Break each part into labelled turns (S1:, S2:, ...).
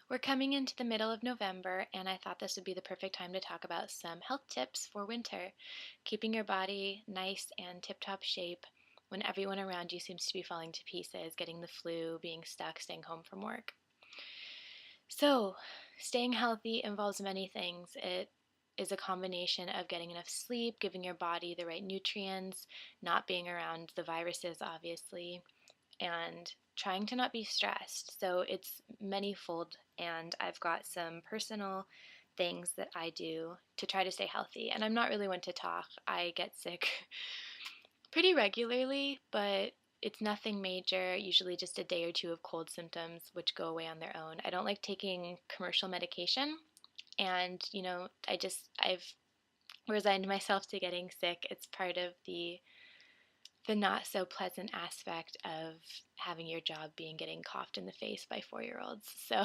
S1: We're coming into the middle of November, and I thought this would be the perfect time to talk about some health tips for winter. Keeping your body nice and tip-top shape when everyone around you seems to be falling to pieces, getting the flu, being stuck, staying home from work. So, staying healthy involves many things. It is a combination of getting enough sleep, giving your body the right nutrients, not being around the viruses, obviously, and trying to not be stressed. So it's manyfold, and I've got some personal things that I do to try to stay healthy. And I'm not really one to talk. I get sick pretty regularly, but it's nothing major, usually just a day or two of cold symptoms, which go away on their own. I don't like taking commercial medication, and I've resigned myself to getting sick. It's part of the not so pleasant aspect of having your job being getting coughed in the face by 4-year-olds. So,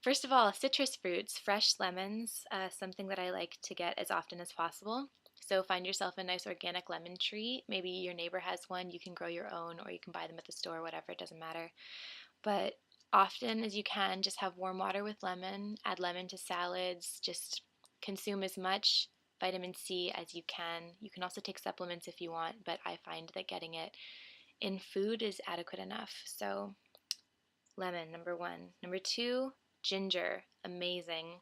S1: first of all, citrus fruits, fresh lemons, something that I like to get as often as possible. So, find yourself a nice organic lemon tree. Maybe your neighbor has one, you can grow your own, or you can buy them at the store, whatever, it doesn't matter. But often as you can, just have warm water with lemon, add lemon to salads, just consume as much vitamin C as you can. You can also take supplements if you want, but I find that getting it in food is adequate enough. So, lemon, number one. Number two, ginger. Amazing.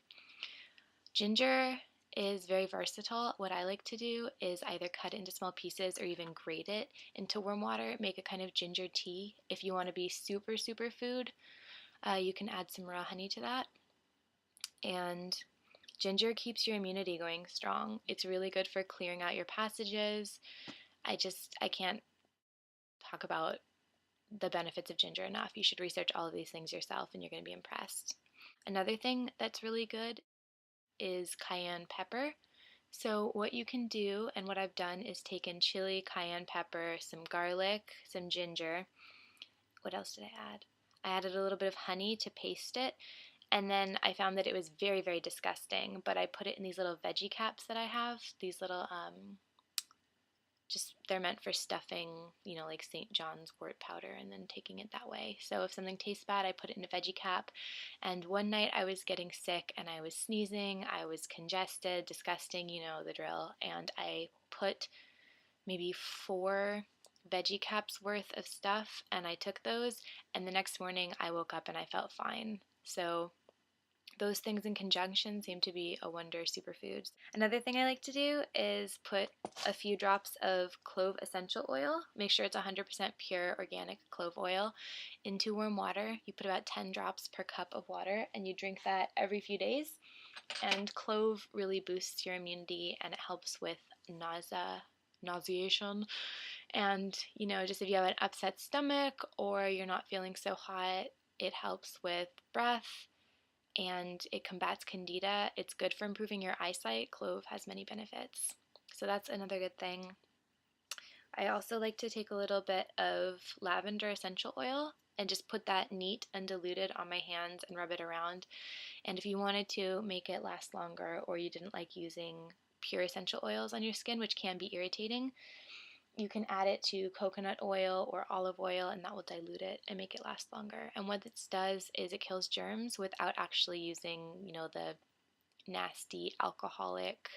S1: Ginger is very versatile. What I like to do is either cut it into small pieces or even grate it into warm water, make a kind of ginger tea. If you want to be super, super food, you can add some raw honey to that. And ginger keeps your immunity going strong. It's really good for clearing out your passages. I can't talk about the benefits of ginger enough. You should research all of these things yourself and you're going to be impressed. Another thing that's really good is cayenne pepper. So what you can do, and what I've done, is taken chili, cayenne pepper, some garlic, some ginger. What else did I add? I added a little bit of honey to paste it, and then I found that it was very, very disgusting, but I put it in these little veggie caps that I have, these little, just, they're meant for stuffing, like St. John's wort powder and then taking it that way. So if something tastes bad, I put it in a veggie cap. And one night I was getting sick and I was sneezing, I was congested, disgusting, you know the drill, and I put maybe 4 veggie caps worth of stuff and I took those, and the next morning I woke up and I felt fine. So those things in conjunction seem to be a wonder superfoods. Another thing I like to do is put a few drops of clove essential oil, make sure it's 100% pure organic clove oil, into warm water. You put about 10 drops per cup of water and you drink that every few days. And clove really boosts your immunity and it helps with nauseation. And, just if you have an upset stomach or you're not feeling so hot, it helps with breath and it combats candida. It's good for improving your eyesight. Clove has many benefits. So that's another good thing. I also like to take a little bit of lavender essential oil and just put that neat undiluted on my hands and rub it around. And if you wanted to make it last longer or you didn't like using pure essential oils on your skin, which can be irritating, you can add it to coconut oil or olive oil and that will dilute it and make it last longer. And what this does is it kills germs without actually using, the nasty alcoholic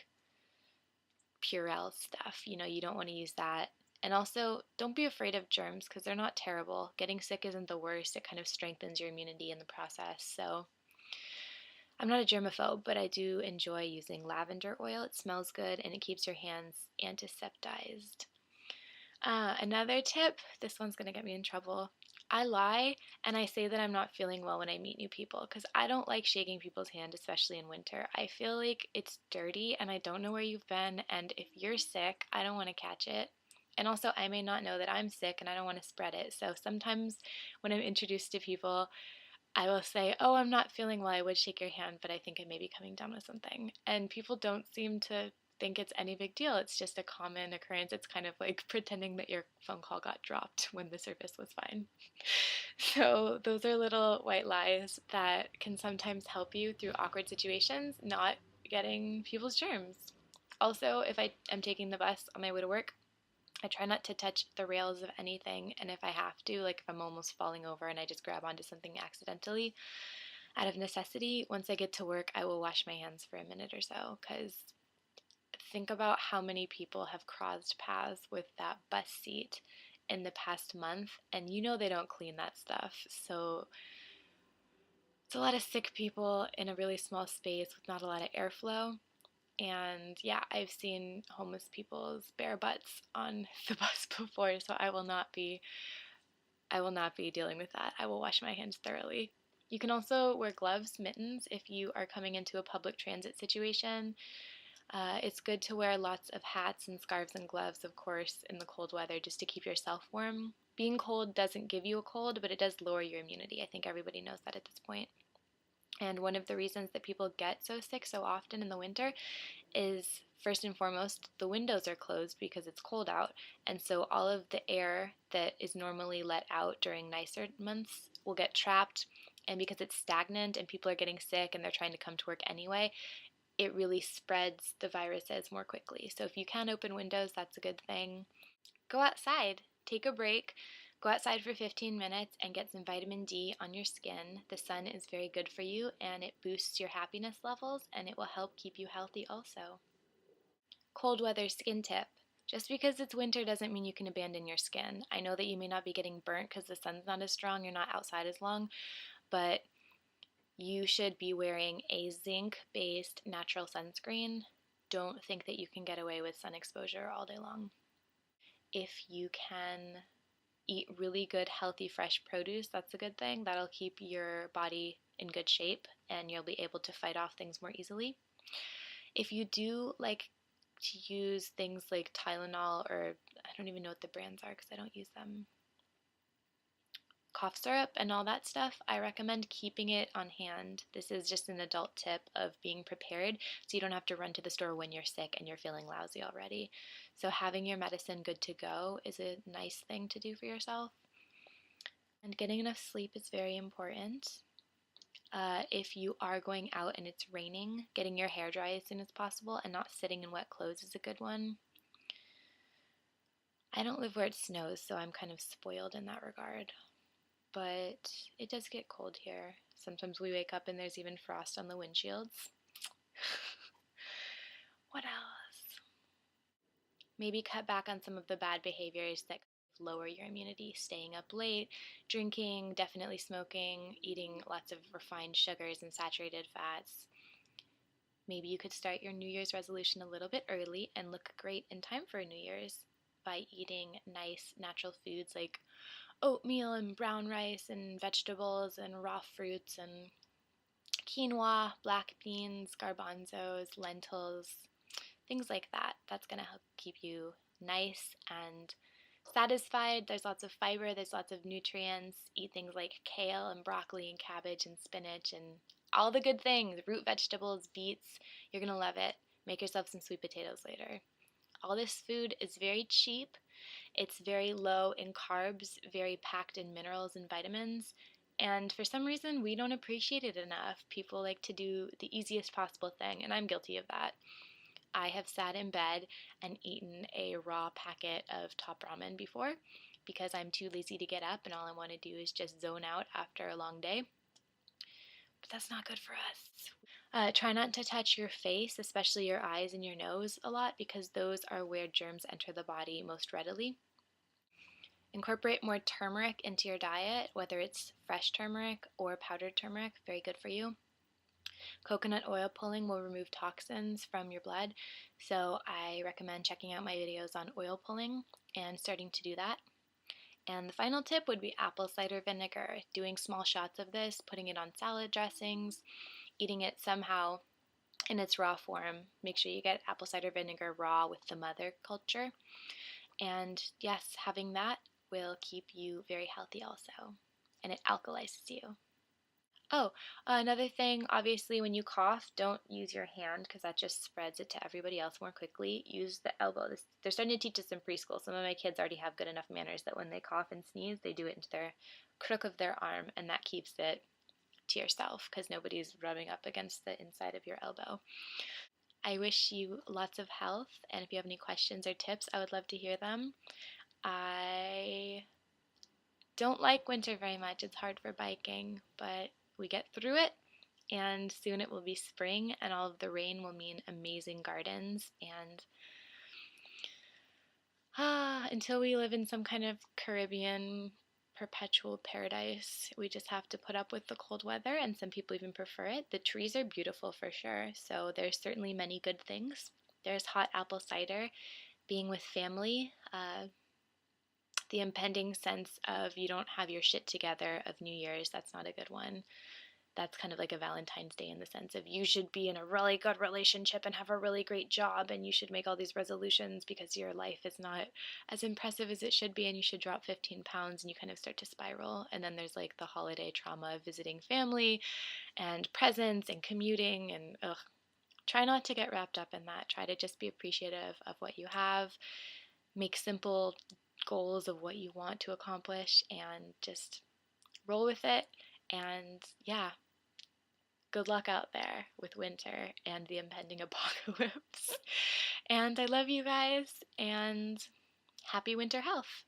S1: Purell stuff. You don't want to use that. And also, don't be afraid of germs because they're not terrible. Getting sick isn't the worst. It kind of strengthens your immunity in the process. So I'm not a germaphobe, but I do enjoy using lavender oil. It smells good and it keeps your hands antiseptized. Another tip, this one's going to get me in trouble. I lie and I say that I'm not feeling well when I meet new people because I don't like shaking people's hand, especially in winter. I feel like it's dirty and I don't know where you've been, and if you're sick, I don't want to catch it. And also, I may not know that I'm sick and I don't want to spread it. So sometimes when I'm introduced to people, I will say, oh, I'm not feeling well, I would shake your hand, but I think I may be coming down with something. And people don't seem to think it's any big deal. It's just a common occurrence. It's kind of like pretending that your phone call got dropped when the service was fine. So those are little white lies that can sometimes help you through awkward situations, not getting people's germs. Also, if I am taking the bus on my way to work, I try not to touch the rails of anything, and if I have to, like if I'm almost falling over and I just grab onto something accidentally, Out of necessity, once I get to work, I will wash my hands for a minute or so, because think about how many people have crossed paths with that bus seat in the past month, and you know they don't clean that stuff. So it's a lot of sick people in a really small space with not a lot of airflow. And yeah, I've seen homeless people's bare butts on the bus before, so I will not be dealing with that. I will wash my hands thoroughly. You can also wear gloves, mittens, if you are coming into a public transit situation. It's good to wear lots of hats and scarves and gloves, of course, in the cold weather just to keep yourself warm. Being cold doesn't give you a cold, but it does lower your immunity. I think everybody knows that at this point. And one of the reasons that people get so sick so often in the winter is, first and foremost, the windows are closed because it's cold out. And so all of the air that is normally let out during nicer months will get trapped. And because it's stagnant and people are getting sick and they're trying to come to work anyway, it really spreads the viruses more quickly. So if you can open windows, that's a good thing. Go outside, take a break, go outside for 15 minutes and get some vitamin D on your skin. The sun is very good for you and it boosts your happiness levels and it will help keep you healthy also. Cold weather skin tip. Just because it's winter doesn't mean you can abandon your skin. I know that you may not be getting burnt because the sun's not as strong, you're not outside as long, but you should be wearing a zinc-based natural sunscreen. Don't think that you can get away with sun exposure all day long. If you can eat really good, healthy, fresh produce, that's a good thing. That'll keep your body in good shape and you'll be able to fight off things more easily. If you do like to use things like Tylenol, or I don't even know what the brands are because I don't use them, cough syrup and all that stuff, I recommend keeping it on hand. This is just an adult tip of being prepared so you don't have to run to the store when you're sick and you're feeling lousy already. So having your medicine good to go is a nice thing to do for yourself. And getting enough sleep is very important. If you are going out and it's raining, getting your hair dry as soon as possible and not sitting in wet clothes is a good one. I don't live where it snows, so I'm kind of spoiled in that regard. But it does get cold here. Sometimes we wake up and there's even frost on the windshields. What else? Maybe cut back on some of the bad behaviors that lower your immunity. Staying up late, drinking, definitely smoking, eating lots of refined sugars and saturated fats. Maybe you could start your New Year's resolution a little bit early and look great in time for New Year's by eating nice natural foods like oatmeal and brown rice and vegetables and raw fruits and quinoa, black beans, garbanzos, lentils, things like that. That's going to help keep you nice and satisfied. There's lots of fiber, there's lots of nutrients. Eat things like kale and broccoli and cabbage and spinach and all the good things, root vegetables, beets. You're going to love it. Make yourself some sweet potatoes later. All this food is very cheap. It's very low in carbs, very packed in minerals and vitamins. And for some reason, we don't appreciate it enough. People like to do the easiest possible thing, and I'm guilty of that. I have sat in bed and eaten a raw packet of top ramen before because I'm too lazy to get up and all I want to do is just zone out after a long day. But that's not good for us. Try not to touch your face, especially your eyes and your nose, a lot because those are where germs enter the body most readily. Incorporate more turmeric into your diet, whether it's fresh turmeric or powdered turmeric, very good for you. Coconut oil pulling will remove toxins from your blood, so I recommend checking out my videos on oil pulling and starting to do that. And the final tip would be apple cider vinegar, doing small shots of this, putting it on salad dressings, eating it somehow in its raw form. Make sure you get apple cider vinegar raw with the mother culture. And yes, having that will keep you very healthy also, and it alkalizes you. Oh, another thing, obviously, when you cough, don't use your hand because that just spreads it to everybody else more quickly. Use the elbow. They're starting to teach us in preschool. Some of my kids already have good enough manners that when they cough and sneeze, they do it into their crook of their arm, and that keeps it to yourself because nobody's rubbing up against the inside of your elbow. I wish you lots of health, and if you have any questions or tips, I would love to hear them. I don't like winter very much. It's hard for biking, but we get through it. and soon it will be spring, and all of the rain will mean amazing gardens. And until we live in some kind of Caribbean perpetual paradise, we just have to put up with the cold weather, and some people even prefer it. The trees are beautiful for sure, so there's certainly many good things. There's hot apple cider, being with family, the impending sense of you don't have your shit together of New Year's. That's not a good one. That's kind of like a Valentine's Day in the sense of you should be in a really good relationship and have a really great job, and you should make all these resolutions because your life is not as impressive as it should be, and you should drop 15 pounds, and you kind of start to spiral. And then there's like the holiday trauma of visiting family and presents and commuting, and ugh. Try not to get wrapped up in that. Try to just be appreciative of what you have. Make simple goals of what you want to accomplish and just roll with it. And yeah, good luck out there with winter and the impending apocalypse. And I love you guys, and happy winter health.